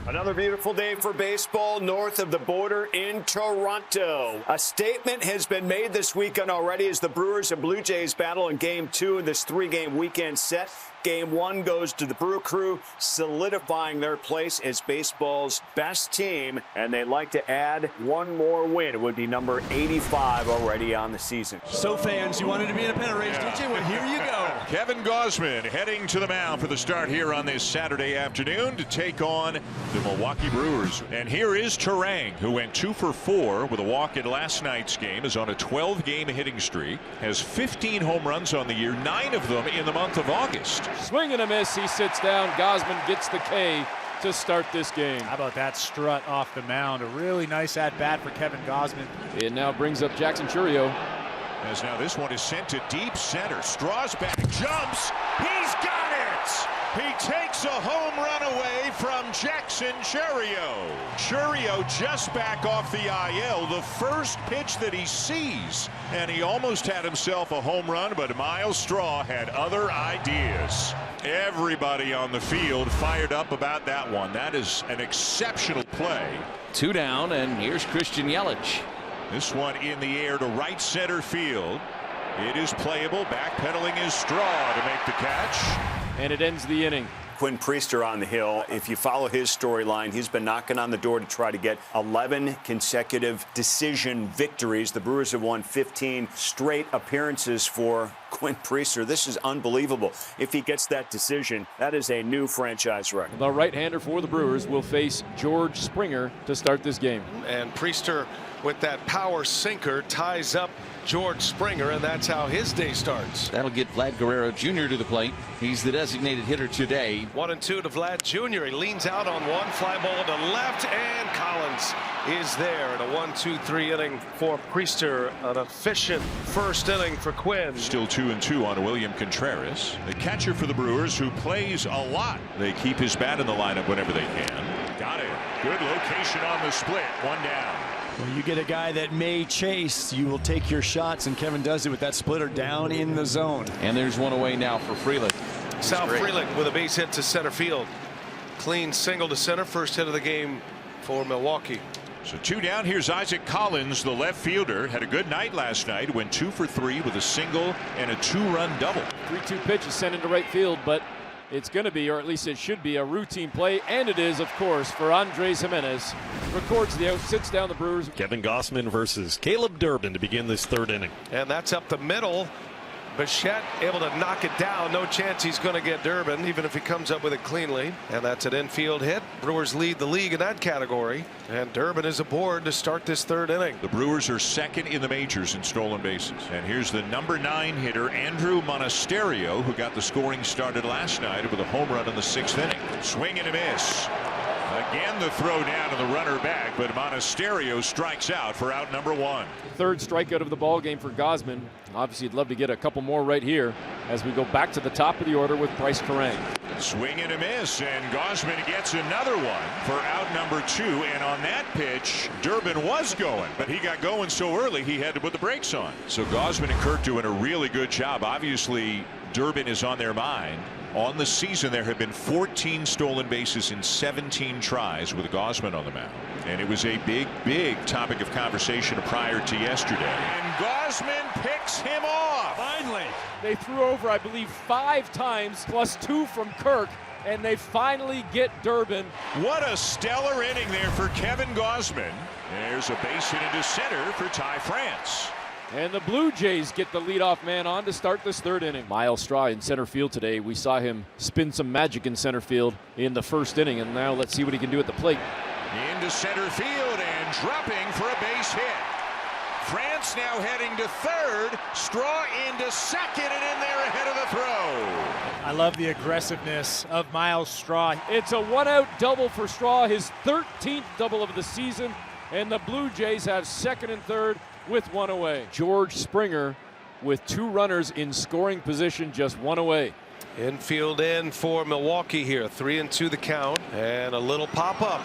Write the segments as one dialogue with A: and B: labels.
A: Another beautiful day for baseball north of the border in Toronto. A statement has been made this weekend already as the Brewers and Blue Jays battle in Game 2 in this 3-game weekend set. Game 1 goes to the Brew Crew, solidifying their place as baseball's best team, and they'd like to add one more win. It would be number 85 already on the season.
B: So fans, you wanted to be in a pennant race, did you? Well, here you go.
C: Kevin Gausman heading to the mound for the start here on this Saturday afternoon to take on the Milwaukee Brewers. And here is Terang, who went 2 for 4 with a walk in last night's game, is on a 12-game hitting streak, has 15 home runs on the year, 9 of them in the month of August.
D: Swing and a miss. He sits down. Gausman gets the K to start this game.
B: How about that strut off the mound? A really nice at-bat for Kevin Gausman.
D: It now brings up Jackson Churio.
C: As now this one is sent to deep center. Straws back, jumps. He's got it! He takes a home run away from Jackson Churio. Churio just back off the IL, the first pitch that he sees. And he almost had himself a home run, but Miles Straw had other ideas. Everybody on the field fired up about that one. That is an exceptional play.
E: 2 down, and here's Christian Yelich.
C: This one in the air to right center field. It is playable. Backpedaling is Straw to make the catch.
D: And it ends the inning.
A: Quinn Priester on the hill. If you follow his storyline, he's been knocking on the door to try to get 11 consecutive decision victories. The Brewers have won 15 straight appearances for Quinn Priester. This is unbelievable. If he gets that decision, that is a new franchise record.
D: The right-hander for the Brewers will face George Springer to start this game.
F: And Priester, with that power sinker, ties up George Springer, and that's how his day starts.
E: That'll get Vlad Guerrero Jr. to the plate. He's the designated hitter today.
F: 1-2 to Vlad Jr. He leans out on one, fly ball to left, and Collins is there in a 1-2-3 inning for Priester. An efficient first inning for Quinn.
C: Still 2-2 on William Contreras, the catcher for the Brewers, who plays a lot. They keep his bat in the lineup whenever they can. Got it. Good location on the split. 1 down.
B: Well, you get a guy that may chase, you will take your shots, and Kevin does it with that splitter down in the zone.
E: And there's one away now for Frelick.
F: Sal Frelick with a base hit to center field. Clean single to center, first hit of the game for Milwaukee.
C: So 2 down. Here's Isaac Collins, the left fielder. Had a good night last night. Went 2 for 3 with a single and a 2-run double.
D: 3-2 pitch is sent into right field, but it's going to be, or at least it should be, a routine play, and it is, of course, for Andres Jimenez. Records the out, sits down the Brewers.
G: Kevin Gausman versus Caleb Durbin to begin this 3rd inning.
F: And that's up the middle. Bichette able to knock it down. No chance he's going to get Durbin, even if he comes up with it cleanly. And that's an infield hit. Brewers lead the league in that category. And Durbin is aboard to start this 3rd inning.
C: The Brewers are 2nd in the majors in stolen bases. And here's the number 9 hitter, Andrew Monasterio, who got the scoring started last night with a home run in the 6th inning. Swing and a miss. Again, the throw down to the runner back, but Monasterio strikes out for out number 1.
D: 3rd strikeout of the ball game for Gausman. Obviously, you'd love to get a couple more right here as we go back to the top of the order with Bryce Terang.
C: Swing and a miss, and Gausman gets another one for out number 2. And on that pitch, Durbin was going, but he got going so early he had to put the brakes on. So Gausman and Kirk doing a really good job. Obviously, Durbin is on their mind. On the season, there have been 14 stolen bases in 17 tries with Gausman on the mound. And it was a big topic of conversation prior to yesterday. And Gausman picks him off.
D: Finally. They threw over, I believe, 5 times, plus 2 from Kirk, and they finally get Durbin.
C: What a stellar inning there for Kevin Gausman. There's a base hit into center for Ty France.
D: And the Blue Jays get the leadoff man on to start this 3rd inning. Miles Straw in center field today. We saw him spin some magic in center field in the 1st inning, and now let's see what he can do at the plate.
C: Into center field and dropping for a base hit. France now heading to 3rd. Straw into 2nd and in there ahead of the throw.
B: I love the aggressiveness of Miles Straw.
D: It's a 1-out double for Straw, his 13th double of the season, and the Blue Jays have 2nd and 3rd with 1 away. George Springer with 2 runners in scoring position, just 1 away.
F: Infield in for Milwaukee here. 3-2 the count, and a little pop-up.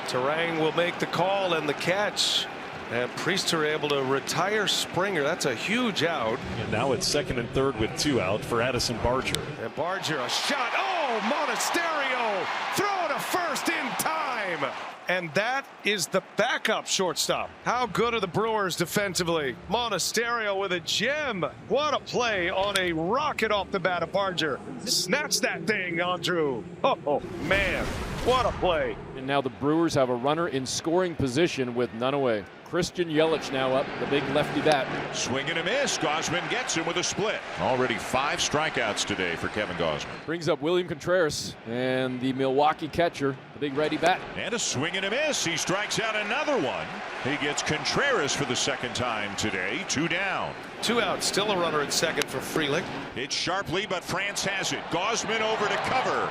F: Terang will make the call and the catch. And Priester able to retire Springer. That's a huge out.
G: And now it's second and third with 2 out for Addison Barger.
F: And Barger, a shot. Oh, Monasterio throw to first in time. And that is the backup shortstop. How good are the Brewers defensively? Monasterio with a gem. What a play on a rocket off the bat of Barger. Snatch that thing, Andrew. Oh, man. What a play.
D: And now the Brewers have a runner in scoring position with none away. Christian Yelich now up, the big lefty bat.
C: Swing and a miss. Gausman gets him with a split. Already 5 strikeouts today for Kevin Gausman.
D: Brings up William Contreras and the Milwaukee catcher, the big righty bat.
C: And a swing and a miss. He strikes out another one. He gets Contreras for the second time today. 2 down.
F: 2 out. Still a runner at second for Frelick.
C: It's sharply, but France has it. Gausman over to cover.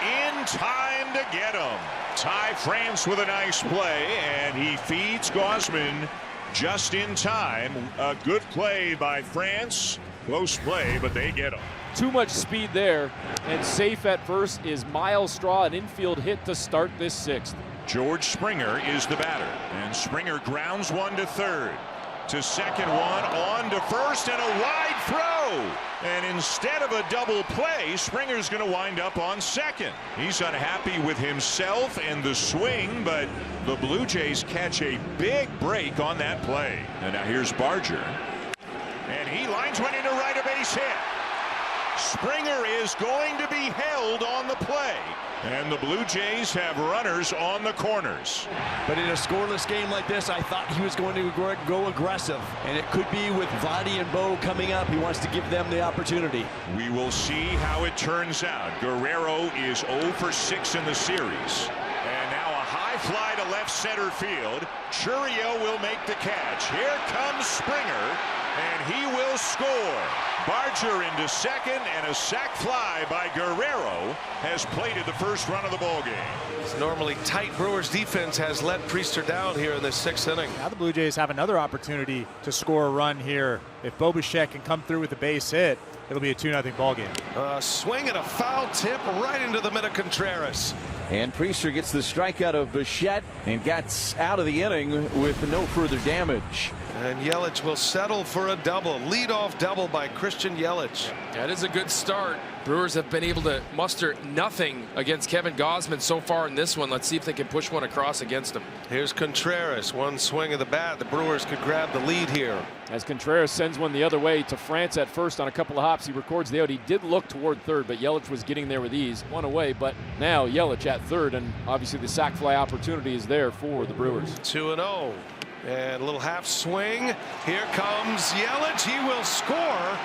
C: In time to get him. Ty France with a nice play, and he feeds Gausman just in time. A good play by France. Close play, but they get him.
D: Too much speed there, and safe at first is Miles Straw, an infield hit to start this 6th.
C: George Springer is the batter, and Springer grounds one to third. To second one, on to first, and a wide throw. And instead of a double play, Springer's going to wind up on second. He's unhappy with himself and the swing, but the Blue Jays catch a big break on that play. And now here's Barger. And he lines one into right, a base hit. Springer is going to be held on the play. And the Blue Jays have runners on the corners.
B: But in a scoreless game like this, I thought he was going to go aggressive. And it could be with Vladdy and Bo coming up. He wants to give them the opportunity.
C: We will see how it turns out. Guerrero is 0 for 6 in the series. And now a high fly to left center field. Churio will make the catch. Here comes Springer, and he will score. Barger into second, and a sac fly by Guerrero has plated the first run of the ball game.
F: This normally tight Brewers defense has let Priester down here in the 6th inning.
H: Now the Blue Jays have another opportunity to score a run here. If Bo Bichette can come through with a base hit, it'll be a 2-0 ball game.
F: Swing and a foul tip right into the middle of Contreras.
E: And Priester gets the strikeout of Bichette and gets out of the inning with no further damage.
F: And Yelich will settle for a double. Leadoff double by Christian Yelich.
I: That is a good start. Brewers have been able to muster nothing against Kevin Gausman so far in this one. Let's see if they can push one across against him.
F: Here's Contreras. One swing of the bat. The Brewers could grab the lead here.
D: As Contreras sends one the other way to France at first on a couple of hops, he records the out. He did look toward third, but Yelich was getting there with ease. One away, but now Yelich at third, and obviously the sac fly opportunity is there for the Brewers.
F: 2-0. And a little half swing. Here comes Yelich. He will score.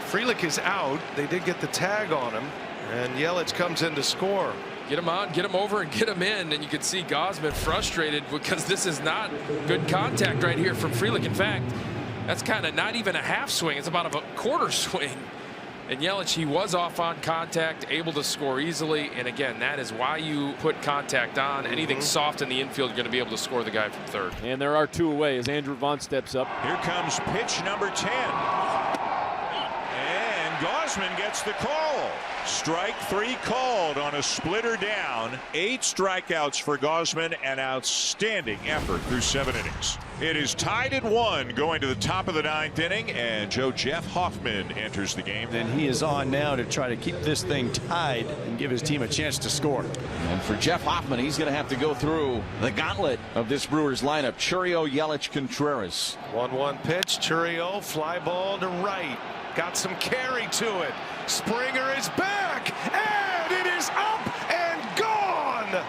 F: Frelick is out. They did get the tag on him. And Yelich comes in to score.
I: Get him on, get him over, and get him in. And you can see Gausman frustrated because this is not good contact right here from Frelick. In fact, that's kind of not even a half swing. It's about a quarter swing. And Yelich, he was off on contact, able to score easily. And again, that is why you put contact on. Anything soft in the infield, you're going to be able to score the guy from third.
D: And there are 2 away as Andrew Vaughn steps up.
C: Here comes pitch number 10. And Gausman gets the call. Strike 3 called on a splitter down. 8 strikeouts for Gausman. An outstanding effort through 7 innings. It is tied at 1 going to the top of the 9th inning, and Jeff Hoffman enters the game.
B: And he is on now to try to keep this thing tied and give his team a chance to score.
E: And for Jeff Hoffman, he's going to have to go through the gauntlet of this Brewers lineup. Churio, Yelich, Contreras.
F: 1-1 pitch. Churio, fly ball to right. Got some carry to it. Springer is back, and it is up and gone.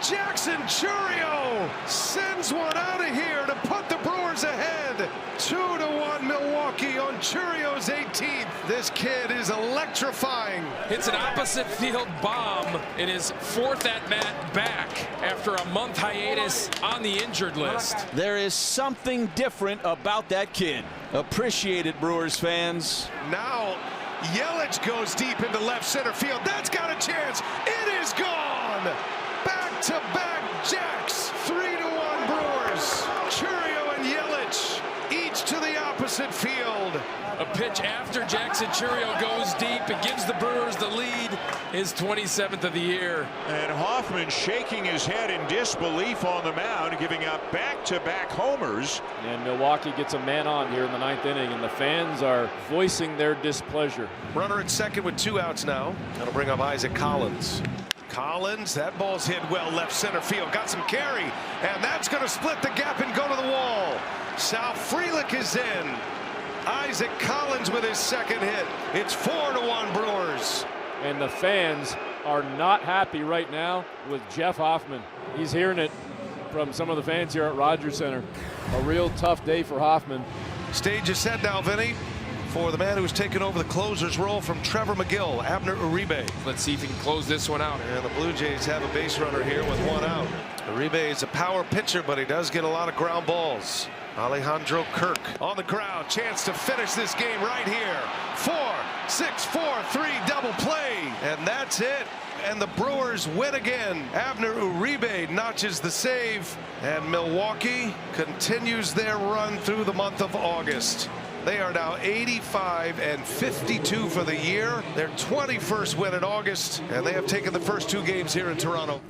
F: Jackson Churio sends one out of here to put the Brewers ahead. 2-1 Milwaukee on Churio's 18th. This kid is electrifying.
I: Hits an opposite field bomb in his 4th at-bat back after a month hiatus on the injured list.
B: There is something different about that kid. Appreciate it, Brewers fans.
F: Now Yelich goes deep into left center field. That's got a chance. It is gone. Back-to-back jacks. 3-1 Brewers. Churio and Yelich each to the opposite. opposite field.
I: A pitch after Jackson Chourio goes deep. It gives the Brewers the lead, his 27th of the year.
C: And Hoffman shaking his head in disbelief on the mound, giving up back-to-back homers.
D: And Milwaukee gets a man on here in the 9th inning, and the fans are voicing their displeasure.
F: Runner at second with 2 outs now. That'll bring up Isaac Collins. Collins, that ball's hit well left center field. Got some carry, and that's going to split the gap and go to the wall. Sal Frelick is in. Isaac Collins with his second hit. It's 4-1 Brewers.
D: And the fans are not happy right now with Jeff Hoffman. He's hearing it from some of the fans here at Rogers Center. A real tough day for Hoffman.
F: Stage is set now, Vinny, for the man who's taken over the closer's role from Trevor McGill, Abner Uribe.
I: Let's see if he can close this one out.
F: And the Blue Jays have a base runner here with 1 out. Uribe is a power pitcher, but he does get a lot of ground balls. Alejandro Kirk on the ground. Chance to finish this game right here. 4-6-4-3 double play. And that's it. And the Brewers win again. Abner Uribe notches the save. And Milwaukee continues their run through the month of August. They are now 85-52 for the year. Their 21st win in August. And they have taken the first 2 games here in Toronto.